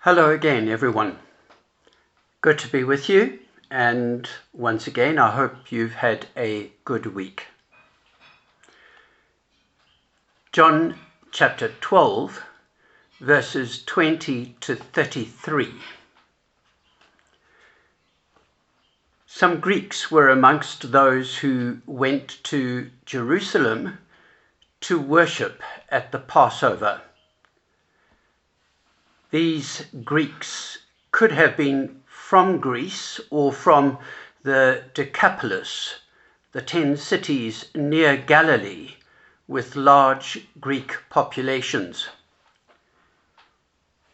Hello again, everyone. Good to be with you, and once again, I hope you've had a good week. John chapter 12, verses 20 to 33. Some Greeks were amongst those who went to Jerusalem to worship at the Passover. These Greeks could have been from Greece or from the Decapolis, the 10 cities near Galilee with large Greek populations.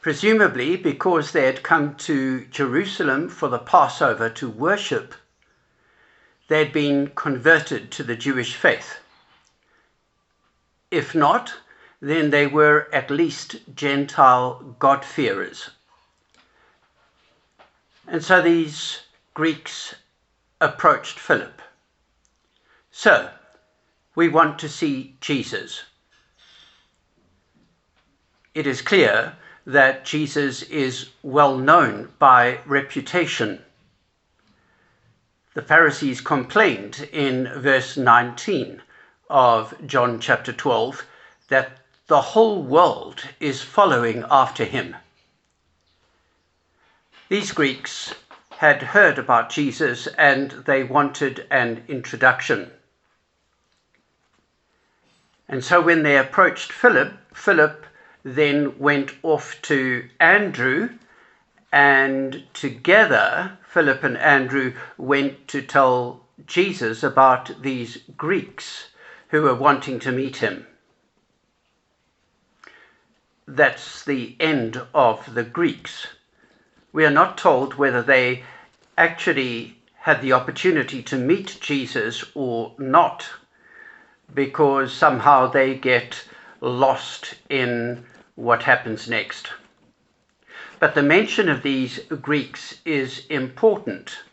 Presumably because they had come to Jerusalem for the Passover to worship, they had been converted to the Jewish faith. If not, then they were at least Gentile God-fearers. And so these Greeks approached Philip. "Sir, we want to see Jesus." It is clear that Jesus is well known by reputation. The Pharisees complained in verse 19 of John chapter 12 that the whole world is following after him. These Greeks had heard about Jesus and they wanted an introduction. And so when they approached Philip then went off to Andrew, and together Philip and Andrew went to tell Jesus about these Greeks who were wanting to meet him. That's the end of the Greeks. We are not told whether they actually had the opportunity to meet Jesus or not, because somehow they get lost in what happens next. But the mention of these Greeks is important.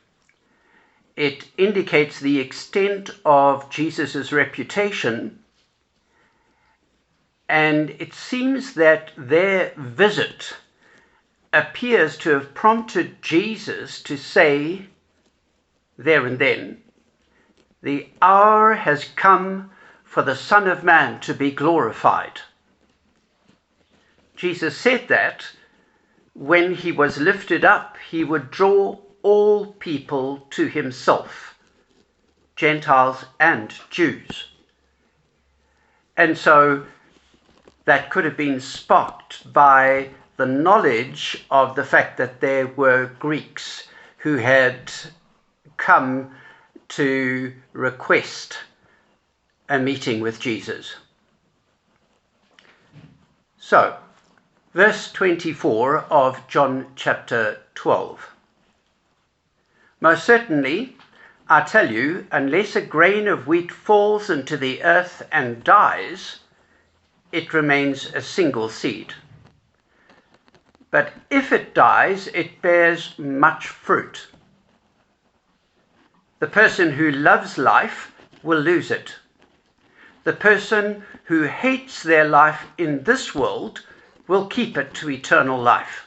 It indicates the extent of Jesus' reputation, and it seems that their visit appears to have prompted Jesus to say there and then, "The hour has come for the Son of Man to be glorified." Jesus said that when he was lifted up, he would draw all people to himself, Gentiles and Jews. And so that could have been sparked by the knowledge of the fact that there were Greeks who had come to request a meeting with Jesus. So, verse 24 of John chapter 12. "Most certainly, I tell you, unless a grain of wheat falls into the earth and dies, it remains a single seed. But if it dies, it bears much fruit. The person who loves life will lose it. The person who hates their life in this world will keep it to eternal life."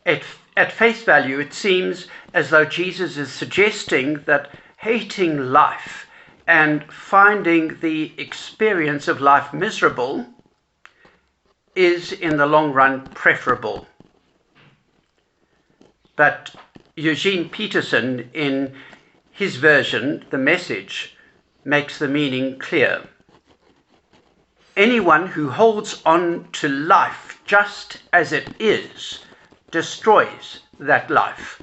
At face value, it seems as though Jesus is suggesting that hating life and finding the experience of life miserable is in the long run preferable. But Eugene Peterson, in his version, The Message, makes the meaning clear. "Anyone who holds on to life just as it is destroys that life.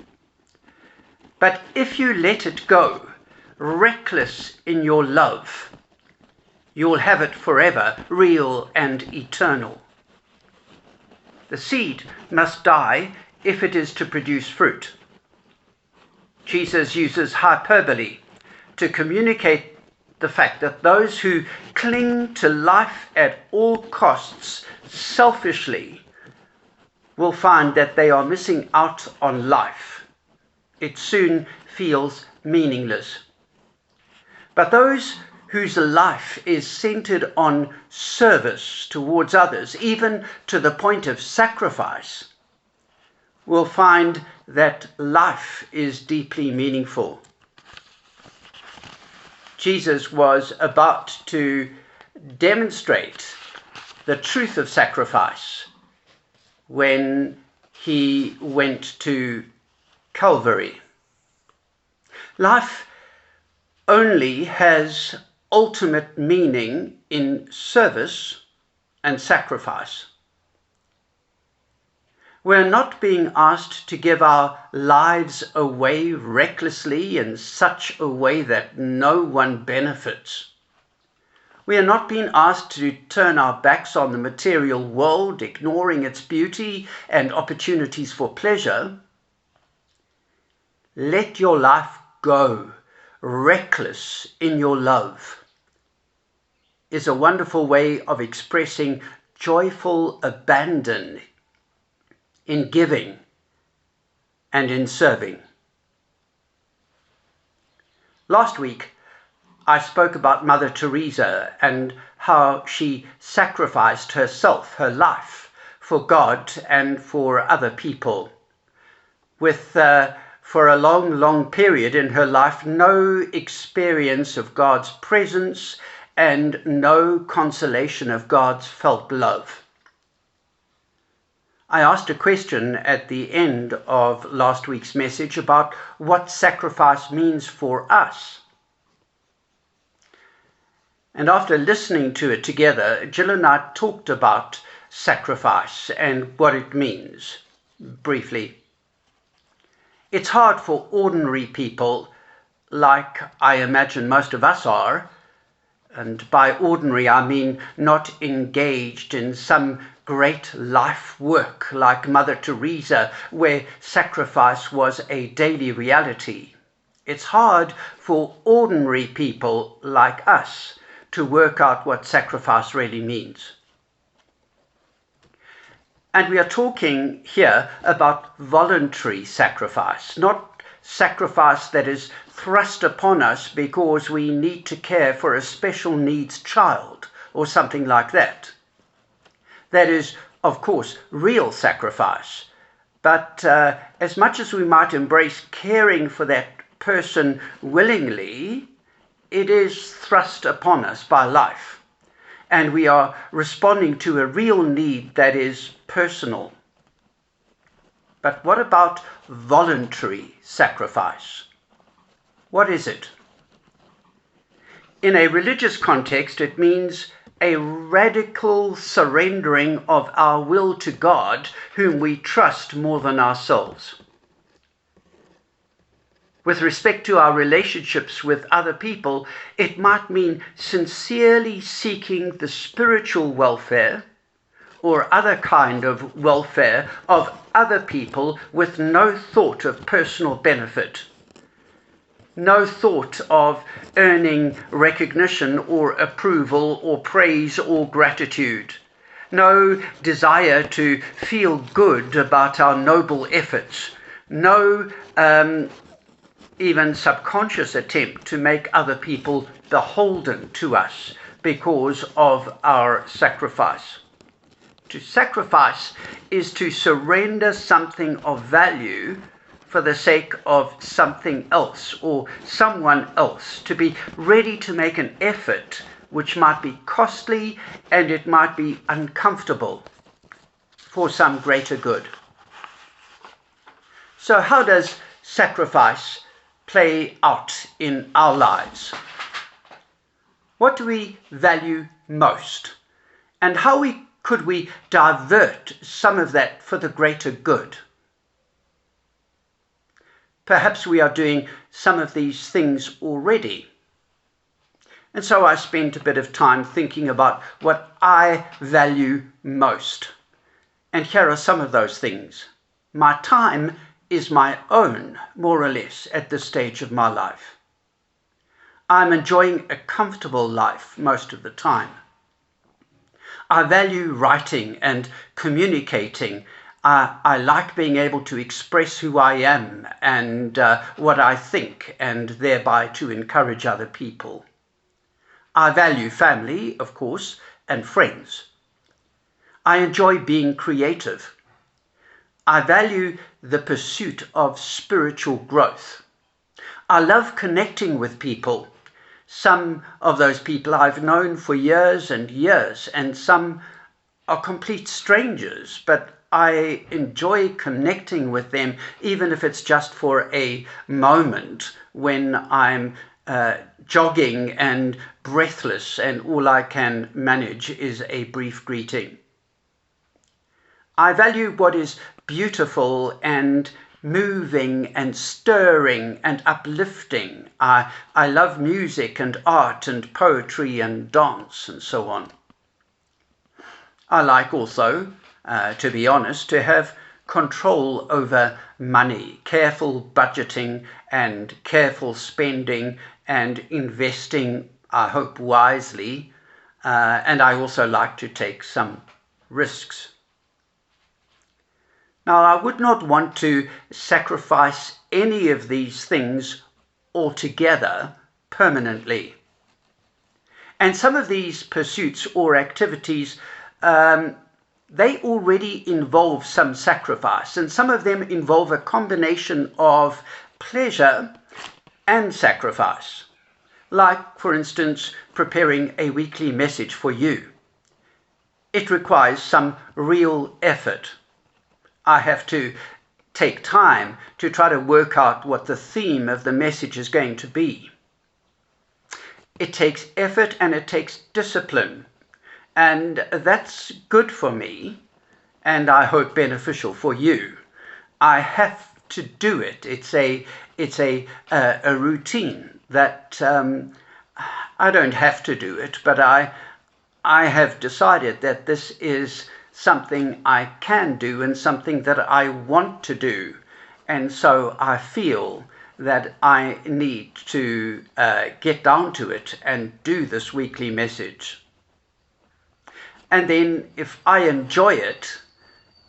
But if you let it go, reckless in your love, you'll have it forever, real and eternal. The seed must die if it is to produce fruit." Jesus uses hyperbole to communicate the fact that those who cling to life at all costs selfishly will find that they are missing out on life. It soon feels meaningless. But those whose life is centered on service towards others, even to the point of sacrifice, will find that life is deeply meaningful. Jesus was about to demonstrate the truth of sacrifice when he went to Calvary. Life only has ultimate meaning in service and sacrifice. We're not being asked to give our lives away recklessly in such a way that no one benefits. We are not being asked to turn our backs on the material world, ignoring its beauty and opportunities for pleasure. Let your life go, reckless in your love, is a wonderful way of expressing joyful abandon in giving and in serving. Last week, I spoke about Mother Teresa and how she sacrificed herself, her life, for God and for other people, with for a long, long period in her life, no experience of God's presence and no consolation of God's felt love. I asked a question at the end of last week's message about what sacrifice means for us. And after listening to it together, Jill and I talked about sacrifice and what it means, briefly. It's hard for ordinary people, like I imagine most of us are, and by ordinary I mean not engaged in some great life work like Mother Teresa, where sacrifice was a daily reality. It's hard for ordinary people like us to work out what sacrifice really means. And we are talking here about voluntary sacrifice, not sacrifice that is thrust upon us because we need to care for a special needs child or something like that. That is, of course, real sacrifice. But as much as we might embrace caring for that person willingly, it is thrust upon us by life. And we are responding to a real need that is personal. But what about voluntary sacrifice? What is it? In a religious context, it means a radical surrendering of our will to God, whom we trust more than ourselves. With respect to our relationships with other people, it might mean sincerely seeking the spiritual welfare or other kind of welfare of other people with no thought of personal benefit, no thought of earning recognition or approval or praise or gratitude, no desire to feel good about our noble efforts, no even subconscious attempt to make other people beholden to us because of our sacrifice. To sacrifice is to surrender something of value for the sake of something else or someone else, to be ready to make an effort which might be costly and it might be uncomfortable for some greater good. So how does sacrifice play out in our lives? What do we value most? And how could we divert some of that for the greater good? Perhaps we are doing some of these things already. And so I spent a bit of time thinking about what I value most. And here are some of those things. My time is my own, more or less, at this stage of my life. I'm enjoying a comfortable life most of the time. I value writing and communicating. I like being able to express who I am and what I think, and thereby to encourage other people. I value family, of course, and friends. I enjoy being creative. I value the pursuit of spiritual growth. I love connecting with people. Some of those people I've known for years and years, and some are complete strangers, but I enjoy connecting with them, even if it's just for a moment when I'm jogging and breathless and all I can manage is a brief greeting. I value what is beautiful and moving and stirring and uplifting. I love music and art and poetry and dance and so on. I like also, to be honest, to have control over money, careful budgeting and careful spending and investing, I hope, wisely. And I also like to take some risks. Now, I would not want to sacrifice any of these things altogether permanently. And some of these pursuits or activities, they already involve some sacrifice, and some of them involve a combination of pleasure and sacrifice. Like, for instance, preparing a weekly message for you. It requires some real effort. I have to take time to try to work out what the theme of the message is going to be. It takes effort and it takes discipline, and that's good for me, and I hope beneficial for you. I have to do it. It's a routine that I don't have to do it, but I have decided that this is something I can do and something that I want to do. And so I feel that I need to get down to it and do this weekly message. And then if I enjoy it,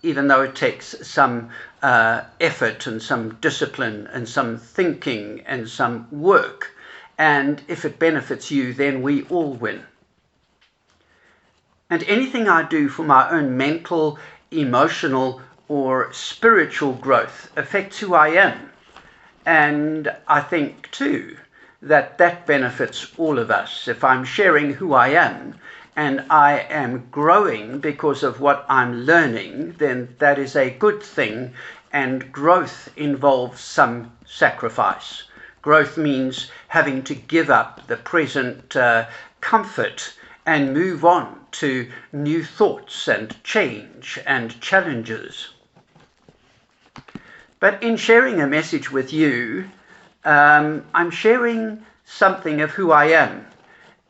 even though it takes some effort and some discipline and some thinking and some work, and if it benefits you, then we all win. And anything I do for my own mental, emotional, or spiritual growth affects who I am. And I think, too, that benefits all of us. If I'm sharing who I am and I am growing because of what I'm learning, then that is a good thing. And growth involves some sacrifice. Growth means having to give up the present comfort and move on to new thoughts and change and challenges. But in sharing a message with you, I'm sharing something of who I am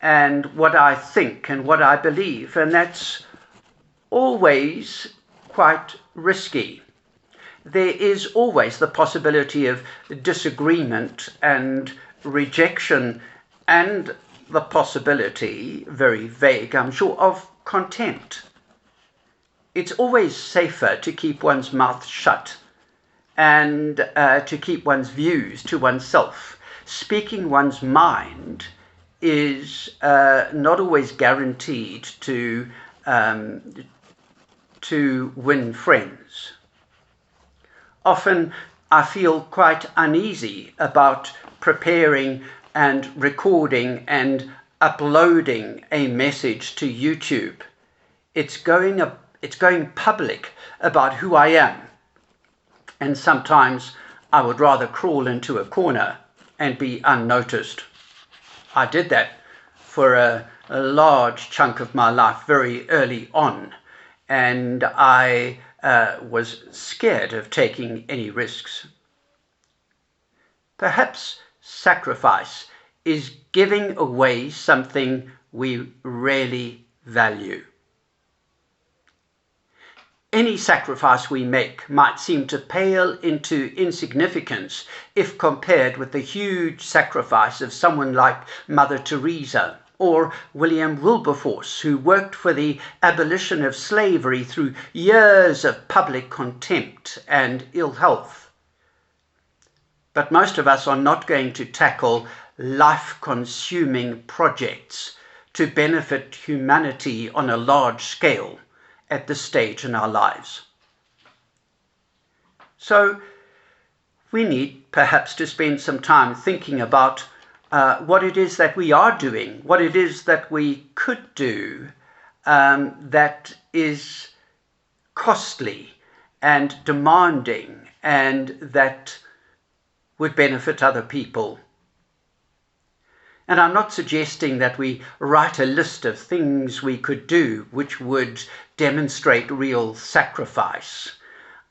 and what I think and what I believe, and that's always quite risky. There is always the possibility of disagreement and rejection, and the possibility, very vague, I'm sure, of contempt. It's always safer to keep one's mouth shut and to keep one's views to oneself. Speaking one's mind is not always guaranteed to win friends. Often I feel quite uneasy about preparing and recording and uploading a message to YouTube. It's going public about who I am. And sometimes I would rather crawl into a corner and be unnoticed. I did that for a large chunk of my life very early on, and I was scared of taking any risks. Perhaps sacrifice is giving away something we really value. Any sacrifice we make might seem to pale into insignificance if compared with the huge sacrifice of someone like Mother Teresa or William Wilberforce, who worked for the abolition of slavery through years of public contempt and ill health. But most of us are not going to tackle life-consuming projects to benefit humanity on a large scale at this stage in our lives. So we need perhaps to spend some time thinking about what it is that we are doing, what it is that we could do that is costly and demanding and that would benefit other people. And I'm not suggesting that we write a list of things we could do which would demonstrate real sacrifice.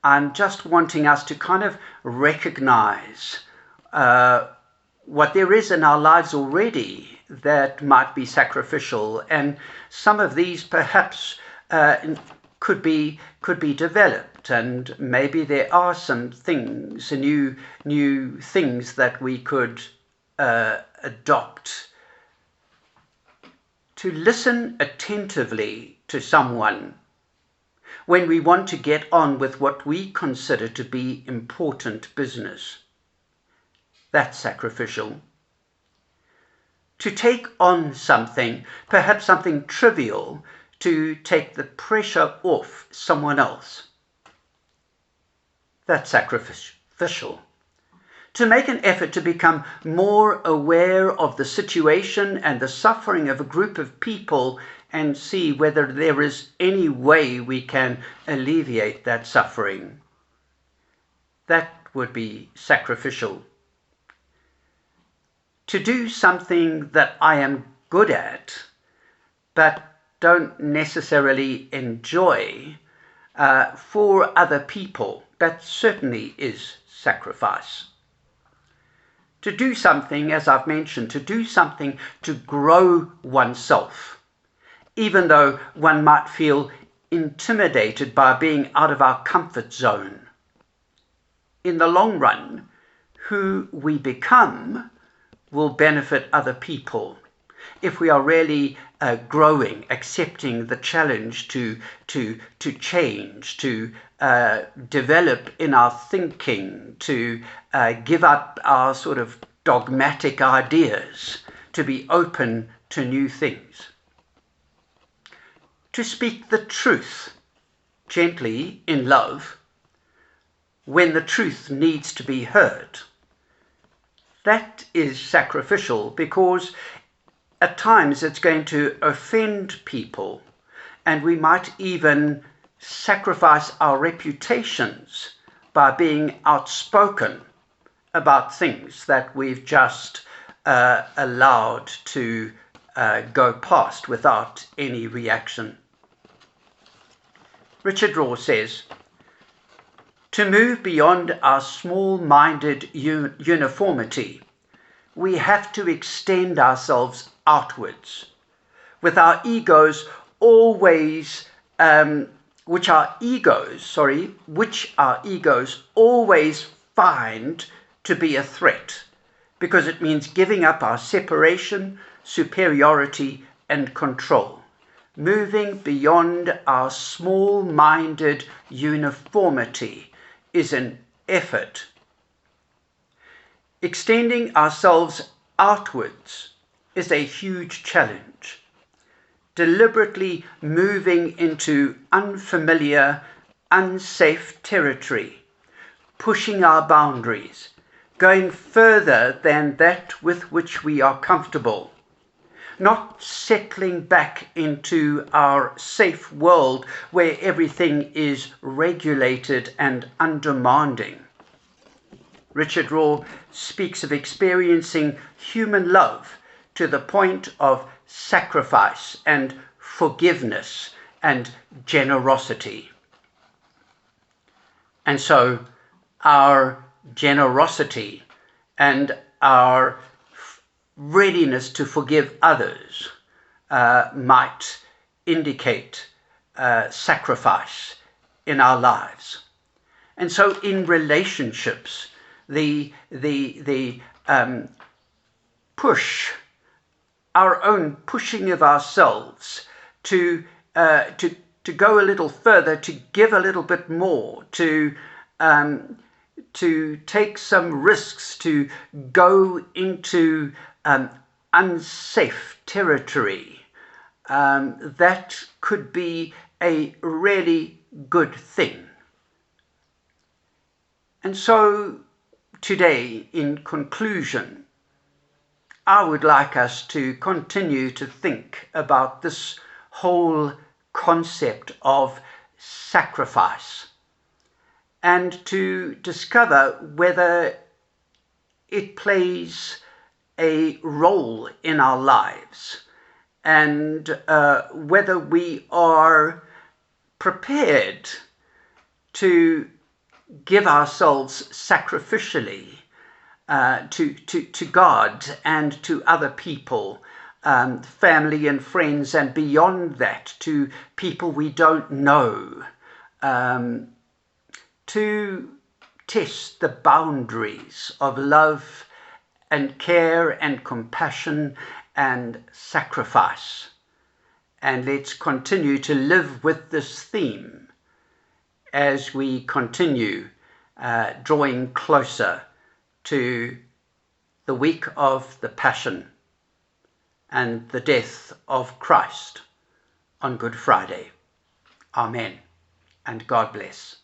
I'm just wanting us to kind of recognize what there is in our lives already that might be sacrificial, and some of these perhaps could be developed, and maybe there are some things, new things that we could adopt. To listen attentively to someone when we want to get on with what we consider to be important business. That's sacrificial. To take on something, perhaps something trivial, to take the pressure off someone else. That's sacrificial. To make an effort to become more aware of the situation and the suffering of a group of people and see whether there is any way we can alleviate that suffering. That would be sacrificial. To do something that I am good at, but don't necessarily enjoy for other people, that certainly is sacrifice. To do something, as I've mentioned, to do something to grow oneself, even though one might feel intimidated by being out of our comfort zone. In the long run, who we become will benefit other people. If we are really growing, accepting the challenge to change, to develop in our thinking, to give up our sort of dogmatic ideas, to be open to new things. To speak the truth gently in love when the truth needs to be heard. That is sacrificial, because at times it's going to offend people, and we might even sacrifice our reputations by being outspoken about things that we've just allowed to go past without any reaction. Richard Rohr says, to move beyond our small-minded uniformity, we have to extend ourselves outwards, with our egos always, which our egos always find to be a threat, because it means giving up our separation, superiority, and control. Moving beyond our small-minded uniformity is an effort. Extending ourselves outwards is a huge challenge. Deliberately moving into unfamiliar, unsafe territory, pushing our boundaries, going further than that with which we are comfortable, not settling back into our safe world where everything is regulated and undemanding. Richard Rohr speaks of experiencing human love to the point of sacrifice and forgiveness and generosity. And so our generosity and our readiness to forgive others might indicate sacrifice in our lives. And so in relationships, the push, our own pushing of ourselves to go a little further, to give a little bit more, to take some risks, to go into unsafe territory, that could be a really good thing. And so today, in conclusion, I would like us to continue to think about this whole concept of sacrifice and to discover whether it plays a role in our lives and whether we are prepared to give ourselves sacrificially to God and to other people, family and friends, and beyond that to people we don't know, to test the boundaries of love and care and compassion and sacrifice. And let's continue to live with this theme as we continue drawing closer to the week of the Passion and the death of Christ on Good Friday. Amen, and God bless.